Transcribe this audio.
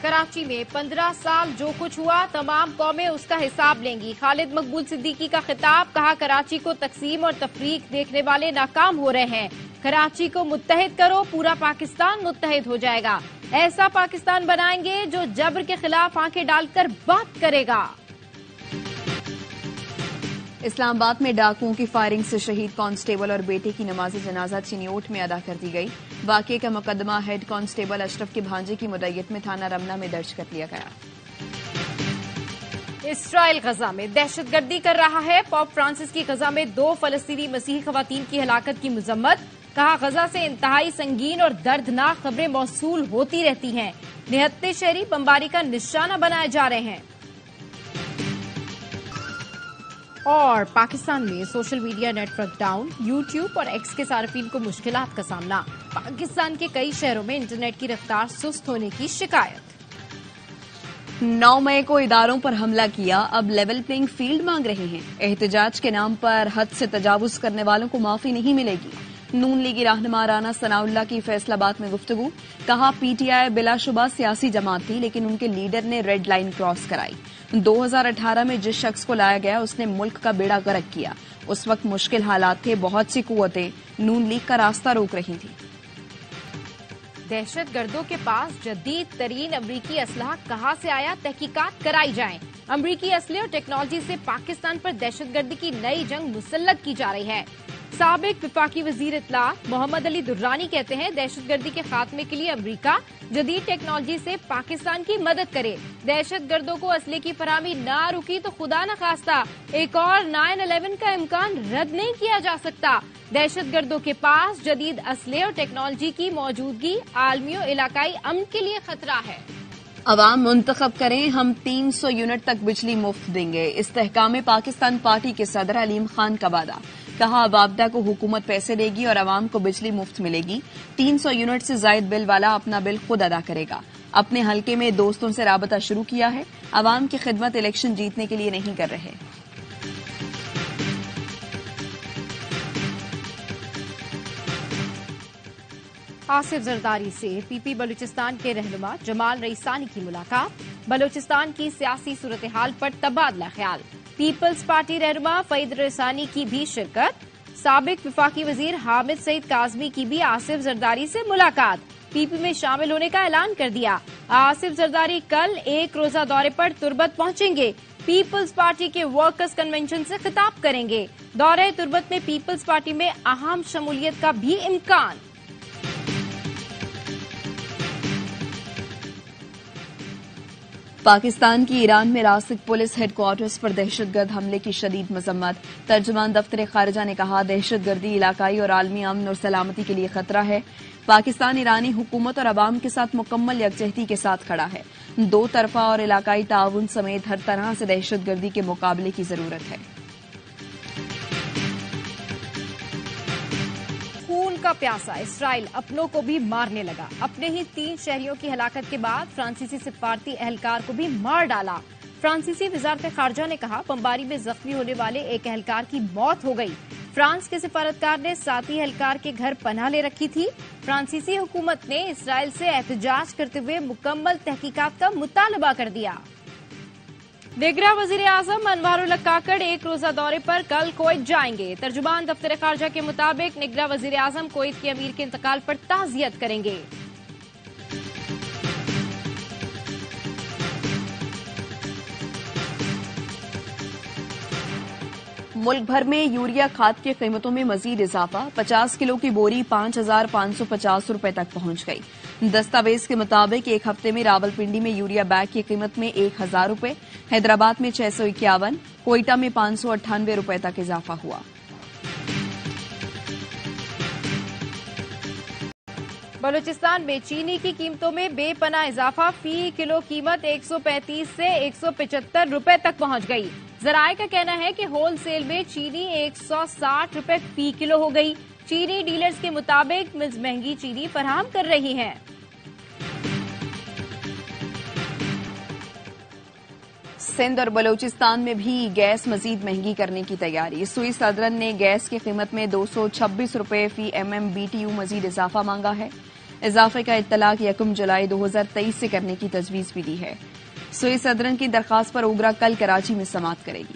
कराची में 15 साल जो कुछ हुआ तमाम कौमें उसका हिसाब लेंगी। खालिद मकबूल सिद्दीकी का खिताब, कहा कराची को तकसीम और तफरीक देखने वाले नाकाम हो रहे हैं। कराची को मुत्तहिद करो, पूरा पाकिस्तान मुत्तहिद हो जाएगा। ऐसा पाकिस्तान बनाएंगे जो जबर के खिलाफ आंखें डालकर बात करेगा। इस्लामाबाद में डाकुओं की फायरिंग से शहीद कांस्टेबल और बेटे की नमाज जनाजा चिन्योट में अदा कर दी गई। वाकये का मुकदमा हेड कांस्टेबल अशरफ के भांजे की मुद्दत में थाना रमना में दर्ज कर लिया गया। इसराइल गजा में दहशतगर्दी कर रहा है। पोप फ्रांसिस की गजा में 2 फलस्तीनी मसीही खवातीन की हलाकत की मजम्मत, कहा गजा से इंतहाई संगीन और दर्दनाक खबरें मौसूल होती रहती हैं। निहत्ते शहरी बमबारी का निशाना बनाए जा रहे हैं। और पाकिस्तान में social media network down, YouTube और एक्स के सार्फिन को मुश्किलात का सामना। पाकिस्तान के कई शहरों में इंटरनेट की रफ्तार सुस्त होने की शिकायत। 9 मई को इदारों पर हमला किया, अब लेवल प्लेइंग फील्ड मांग रहे हैं। एहतजाज के नाम पर हद से तजावुज करने वालों को माफी नहीं मिलेगी। नून लीगी रहनुमा राना सनाउल्लाह की फैसलाबाद में गुफ्तगू, कहा पीटीआई बिलाशुबा सियासी जमात थी लेकिन उनके लीडर ने रेड लाइन क्रॉस कराई। 2018 में जिस शख्स को लाया गया उसने मुल्क का बेड़ा गर्क किया। उस वक्त मुश्किल हालात थे, बहुत सी कुव्वतें नून लीग का रास्ता रोक रही थी। दहशत गर्दों के पास जदीद तरीन अमरीकी असलहा कहां से आया, तहकीकात कराई जाए। अमरीकी असले और टेक्नोलॉजी से पाकिस्तान पर दहशतगर्दी की नई जंग मुसल्लत की जा रही है। साबिक विफाकी वजीर इत्तलात मोहम्मद अली दुर्रानी कहते हैं दहशतगर्दी के खात्मे के लिए अमरीका जदीद टेक्नोलॉजी से पाकिस्तान की मदद करे। दहशतगर्दों को असले की फराहमी ना रुकी तो खुदा न खास्ता एक और 9/11 का इम्कान रद्द नहीं किया जा सकता। दहशतगर्दों के पास जदीद असले और टेक्नोलॉजी की मौजूदगी आलमी और इलाकाई अमन के लिए खतरा है। अवाम मुंतखब करें, हम 300 यूनिट तक बिजली मुफ्त देंगे। इस्तेहकाम पाकिस्तान पार्टी के सदर अलीम खान का वादा, कहा अबाबदा को हुकूमत पैसे देगी और अवाम को बिजली मुफ्त मिलेगी। 300 यूनिट से जायद बिल वाला अपना बिल खुद अदा करेगा। अपने हलके में दोस्तों से राबता शुरू किया है। अवाम की खिदमत इलेक्शन जीतने के लिए नहीं कर रहे। आसिफ जरदारी से पीपी बलूचिस्तान के रहनुमा जमाल रईसानी की मुलाकात, बलूचिस्तान की सियासी सूरत हाल पर तबादला ख्याल। पीपल्स पार्टी रहनुमा फईद रईसानी की भी शिरकत। साबिक विफाकी वजीर हामिद सईद काजमी की भी आसिफ जरदारी से मुलाकात, पीपी में शामिल होने का ऐलान कर दिया। आसिफ जरदारी कल एक रोजा दौरे पर तुर्बत पहुंचेंगे। पीपल्स पार्टी के वर्कर्स कन्वेंशन से खिताब करेंगे। दौरे तुर्बत में पीपल्स पार्टी में अहम शमूलियत का भी इम्कान। पाकिस्तान की ईरान में रासिक पुलिस हेडक्वार्टर्स पर दहशतगर्द हमले की शदीद मजम्मत। तर्जुमान दफ्तर खारिजा ने कहा दहशतगर्दी इलाकाई और आलमी अमन और सलामती के लिए खतरा है। पाकिस्तान ईरानी हुकूमत और अवाम के साथ मुकम्मल यकजहती के साथ खड़ा है। 2 तरफा और इलाकाई ताउन समेत हर तरह से दहशतगर्दी के मुकाबले की जरूरत है। खून का प्यासा इसराइल अपनों को भी मारने लगा। अपने ही 3 शहरियों की हलाकत के बाद फ्रांसीसी सिफारती एहलकार को भी मार डाला। फ्रांसीसी वजारत खारजा ने कहा बमबारी में जख्मी होने वाले एक एहलकार की मौत हो गई। फ्रांस के सिफारतकार ने साथी एहलकार के घर पनाह ले रखी थी। फ्रांसीसी हुकूमत ने इसराइल से एहतजाज करते हुए मुकम्मल तहकीकात का मुतालबा कर दिया। निगरां वजीर आजम अनवारुल हक काकड़ एक रोजा दौरे पर कल कुवैत जाएंगे। तर्जुमान दफ्तर खारजा के मुताबिक निगरां वजीर आजम कुवैत के अमीर के इंतकाल पर ताज़ियत करेंगे। मुल्क भर में यूरिया खाद की कीमतों में मजीद इजाफा, 50 किलो की बोरी 5,550 रुपए तक पहुंच गई। दस्तावेज के मुताबिक एक हफ्ते में रावलपिंडी में यूरिया बैग की कीमत में 1,000 रुपए, हैदराबाद में 651, कोयटा में 598 रुपए तक इजाफा हुआ। बलूचिस्तान में चीनी की कीमतों में बेपनाह इजाफा, फी किलो कीमत 135 से 175 रुपए तक पहुंच गई। जराये का कहना है कि होलसेल में चीनी 160 रुपए फी किलो हो गई। चीनी डीलर्स के मुताबिक मिल्स महंगी चीनी फराहम कर रही हैं। सिंध और बलूचिस्तान में भी गैस मजीद महंगी करने की तैयारी। सुई सदरन ने गैस की कीमत में 226 रुपए फी MMBTU मजीद इजाफा मांगा है। اضافے کا اطلاق 1 جولائی 2023 سے کرنے کی تجویز بھی دی ہے۔ سوئس صدرن کی درخواست پر اوگرا کل کراچی میں سماعت کرے گی۔